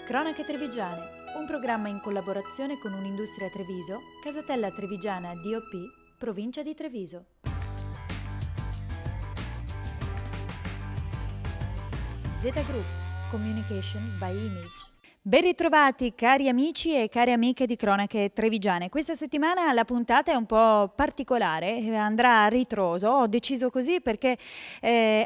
Cronache Trevigiane, un programma in collaborazione con Un'Industria Treviso, Casatella Trevigiana DOP, provincia di Treviso. Z Group, Communication by Image. Ben ritrovati cari amici e cari amiche di Cronache Trevigiane. Questa settimana la puntata è un po' particolare, andrà a ritroso, ho deciso così perché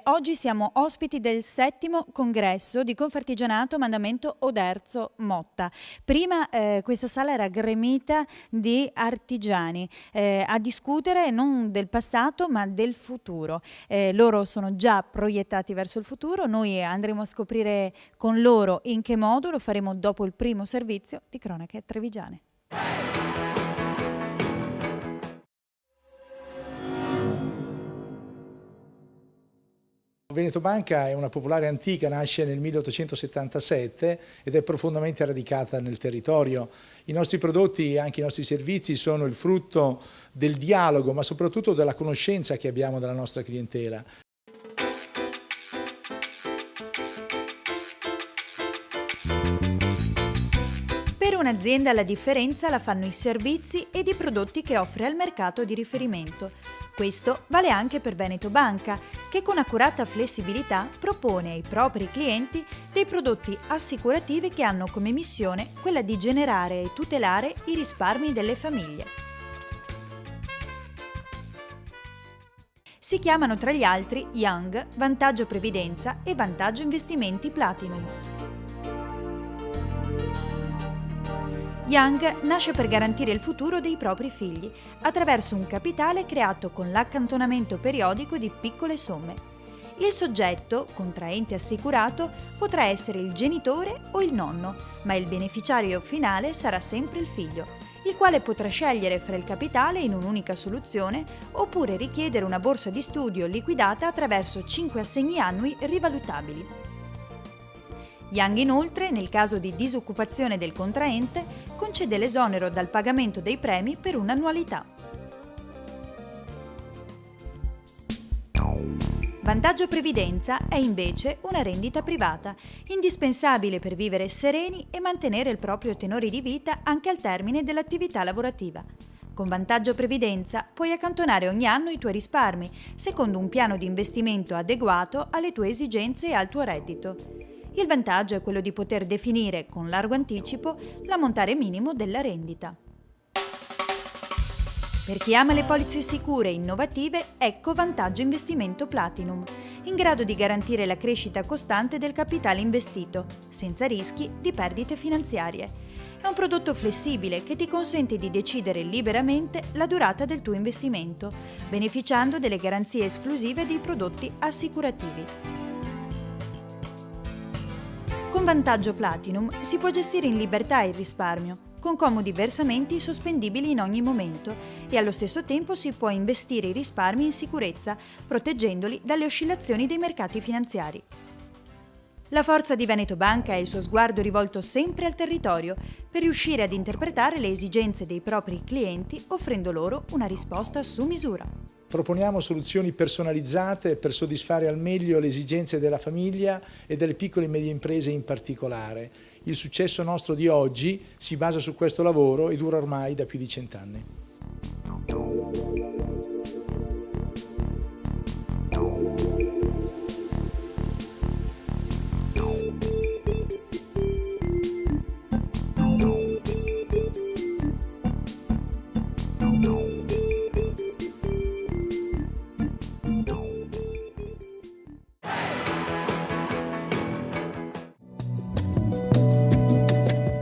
oggi siamo ospiti del 7° congresso di Confartigianato Mandamento Oderzo Motta. Prima questa sala era gremita di artigiani a discutere non del passato ma del futuro. Loro sono già proiettati verso il futuro, noi andremo a scoprire con loro in che modo, lo faremo dopo il primo servizio di Cronache Trevigiane. Veneto Banca è una popolare antica, nasce nel 1877 ed è profondamente radicata nel territorio. I nostri prodotti e anche i nostri servizi sono il frutto del dialogo, ma soprattutto della conoscenza che abbiamo della nostra clientela. Per un'azienda la differenza la fanno i servizi ed i prodotti che offre al mercato di riferimento. Questo vale anche per Veneto Banca, che con accurata flessibilità propone ai propri clienti dei prodotti assicurativi che hanno come missione quella di generare e tutelare i risparmi delle famiglie. Si chiamano tra gli altri Young, Vantaggio Previdenza e Vantaggio Investimenti Platinum. Young nasce per garantire il futuro dei propri figli attraverso un capitale creato con l'accantonamento periodico di piccole somme. Il soggetto, contraente assicurato, potrà essere il genitore o il nonno, ma il beneficiario finale sarà sempre il figlio, il quale potrà scegliere fra il capitale in un'unica soluzione oppure richiedere una borsa di studio liquidata attraverso 5 assegni annui rivalutabili. Young inoltre, nel caso di disoccupazione del contraente, concede l'esonero dal pagamento dei premi per un'annualità. Vantaggio Previdenza è invece una rendita privata, indispensabile per vivere sereni e mantenere il proprio tenore di vita anche al termine dell'attività lavorativa. Con Vantaggio Previdenza puoi accantonare ogni anno i tuoi risparmi, secondo un piano di investimento adeguato alle tue esigenze e al tuo reddito. Il vantaggio è quello di poter definire con largo anticipo l'ammontare minimo della rendita. Per chi ama le polizze sicure e innovative, ecco Vantaggio Investimento Platinum, in grado di garantire la crescita costante del capitale investito, senza rischi di perdite finanziarie. È un prodotto flessibile che ti consente di decidere liberamente la durata del tuo investimento, beneficiando delle garanzie esclusive dei prodotti assicurativi. Con Vantaggio Platinum si può gestire in libertà il risparmio, con comodi versamenti sospendibili in ogni momento e allo stesso tempo si può investire i risparmi in sicurezza, proteggendoli dalle oscillazioni dei mercati finanziari. La forza di Veneto Banca è il suo sguardo rivolto sempre al territorio per riuscire ad interpretare le esigenze dei propri clienti offrendo loro una risposta su misura. Proponiamo soluzioni personalizzate per soddisfare al meglio le esigenze della famiglia e delle piccole e medie imprese in particolare. Il successo nostro di oggi si basa su questo lavoro e dura ormai da più di 100 anni.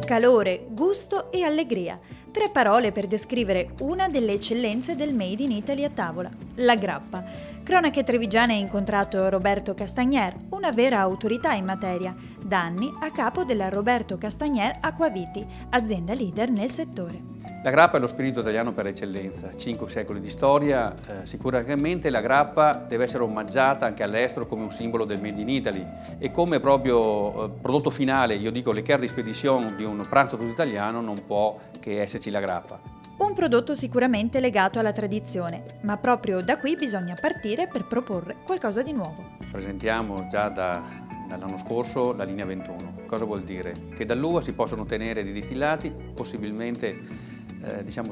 Calore, gusto e allegria. 3 parole per descrivere una delle eccellenze del Made in Italy a tavola, la grappa. Cronache Trevigiane ha incontrato Roberto Castagnier, una vera autorità in materia, da anni a capo della Roberto Castagnier Acquaviti, azienda leader nel settore. La grappa è lo spirito italiano per eccellenza, 5 secoli di storia, sicuramente la grappa deve essere omaggiata anche all'estero come un simbolo del Made in Italy e come proprio prodotto finale, io dico l'équerre di spedizione di un pranzo tutto italiano non può che esserci la grappa. Un prodotto sicuramente legato alla tradizione, ma proprio da qui bisogna partire per proporre qualcosa di nuovo. Presentiamo già da dall'anno scorso la linea 21. Cosa vuol dire? Che dall'uva si possono ottenere dei distillati possibilmente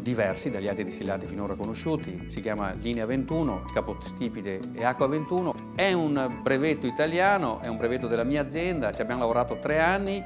diversi dagli altri distillati finora conosciuti. Si chiama linea 21, il capostipite è acqua 21. È un brevetto italiano, è un brevetto della mia azienda, ci abbiamo lavorato 3 anni,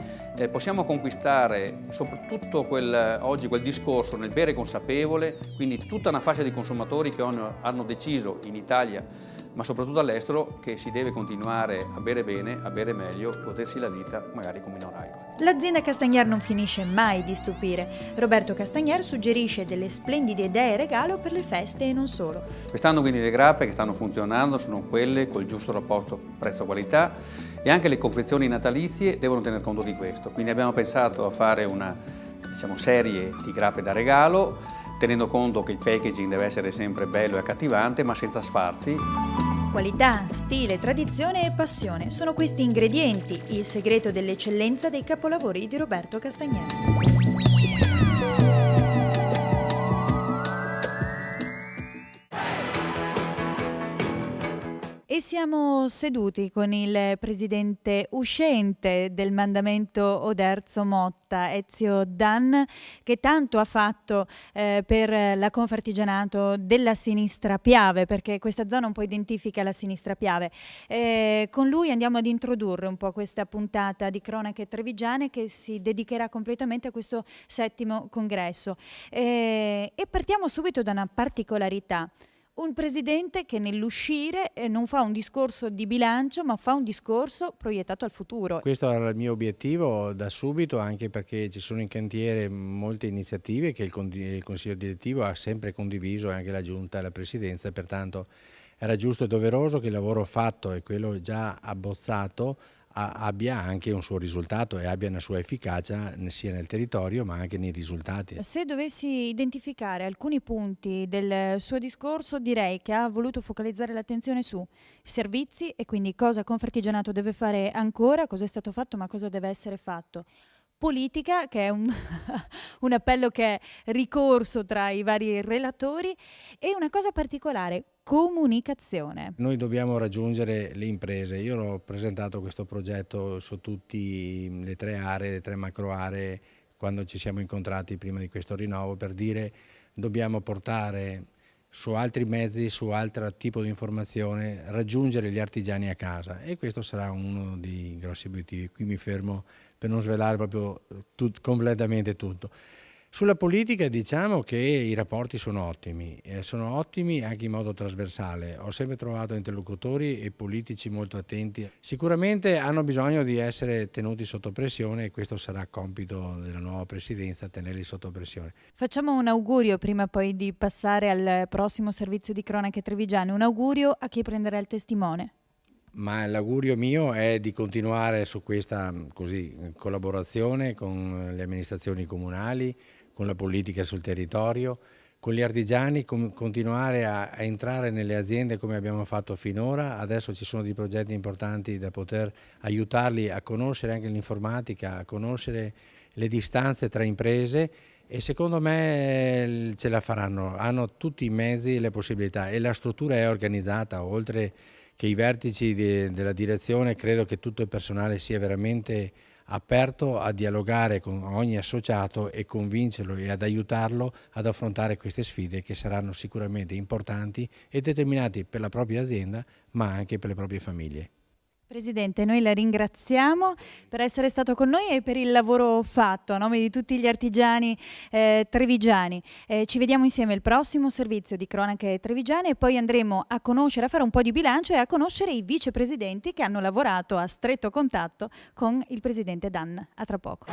possiamo conquistare soprattutto oggi quel discorso nel bere consapevole, quindi tutta una fascia di consumatori che hanno deciso in Italia, ma soprattutto all'estero, che si deve continuare a bere bene, a bere meglio, godersi la vita magari con minor alcol. L'azienda Castagnier non finisce mai di stupire. Roberto Castagnier suggerisce delle splendide idee regalo per le feste e non solo. Quest'anno quindi le grappe che stanno funzionando sono quelle col giusto rapporto prezzo-qualità e anche le confezioni natalizie devono tener conto di questo. Quindi abbiamo pensato a fare una serie di grappe da regalo, tenendo conto che il packaging deve essere sempre bello e accattivante, ma senza sfarzi. Qualità, stile, tradizione e passione sono questi ingredienti, il segreto dell'eccellenza dei capolavori di Roberto Castagnier. E siamo seduti con il presidente uscente del mandamento Oderzo Motta, Ezio Dan, che tanto ha fatto per la Confartigianato della sinistra Piave, perché questa zona un po' identifica la sinistra Piave. Con lui andiamo ad introdurre un po' questa puntata di Cronache Trevigiane che si dedicherà completamente a questo 7° congresso. E partiamo subito da una particolarità. Un presidente che nell'uscire non fa un discorso di bilancio, ma fa un discorso proiettato al futuro. Questo era il mio obiettivo da subito, anche perché ci sono in cantiere molte iniziative che il Consiglio direttivo ha sempre condiviso, e anche la Giunta e la Presidenza, pertanto era giusto e doveroso che il lavoro fatto e quello già abbozzato abbia anche un suo risultato e abbia una sua efficacia sia nel territorio ma anche nei risultati. Se dovessi identificare alcuni punti del suo discorso, direi che ha voluto focalizzare l'attenzione su servizi e quindi cosa Confartigianato deve fare ancora, cosa è stato fatto ma cosa deve essere fatto. Politica, che è un appello che è ricorso tra i vari relatori, e una cosa particolare, comunicazione. Noi dobbiamo raggiungere le imprese. Io ho presentato questo progetto su tutte le 3 aree, le 3 macro aree, quando ci siamo incontrati prima di questo rinnovo, per dire dobbiamo portare su altri mezzi, su altro tipo di informazione, raggiungere gli artigiani a casa, e questo sarà uno dei grossi obiettivi. Qui mi fermo per non svelare proprio completamente tutto. Sulla politica diciamo che i rapporti sono ottimi anche in modo trasversale. Ho sempre trovato interlocutori e politici molto attenti. Sicuramente hanno bisogno di essere tenuti sotto pressione e questo sarà compito della nuova presidenza, tenerli sotto pressione. Facciamo un augurio prima poi di passare al prossimo servizio di Cronache Trevigiane, un augurio a chi prenderà il testimone. Ma l'augurio mio è di continuare su questa collaborazione con le amministrazioni comunali, con la politica sul territorio, con gli artigiani, continuare a entrare nelle aziende come abbiamo fatto finora. Adesso ci sono dei progetti importanti da poter aiutarli a conoscere anche l'informatica, a conoscere le distanze tra imprese, e secondo me ce la faranno, hanno tutti i mezzi e le possibilità e la struttura è organizzata. Oltre che i vertici della direzione, credo che tutto il personale sia veramente aperto a dialogare con ogni associato e convincerlo e ad aiutarlo ad affrontare queste sfide che saranno sicuramente importanti e determinanti per la propria azienda ma anche per le proprie famiglie. Presidente, noi la ringraziamo per essere stato con noi e per il lavoro fatto a nome di tutti gli artigiani trevigiani. Ci vediamo insieme al prossimo servizio di Cronache Trevigiane e poi andremo a conoscere, a fare un po' di bilancio e a conoscere i vicepresidenti che hanno lavorato a stretto contatto con il presidente Dan. A tra poco.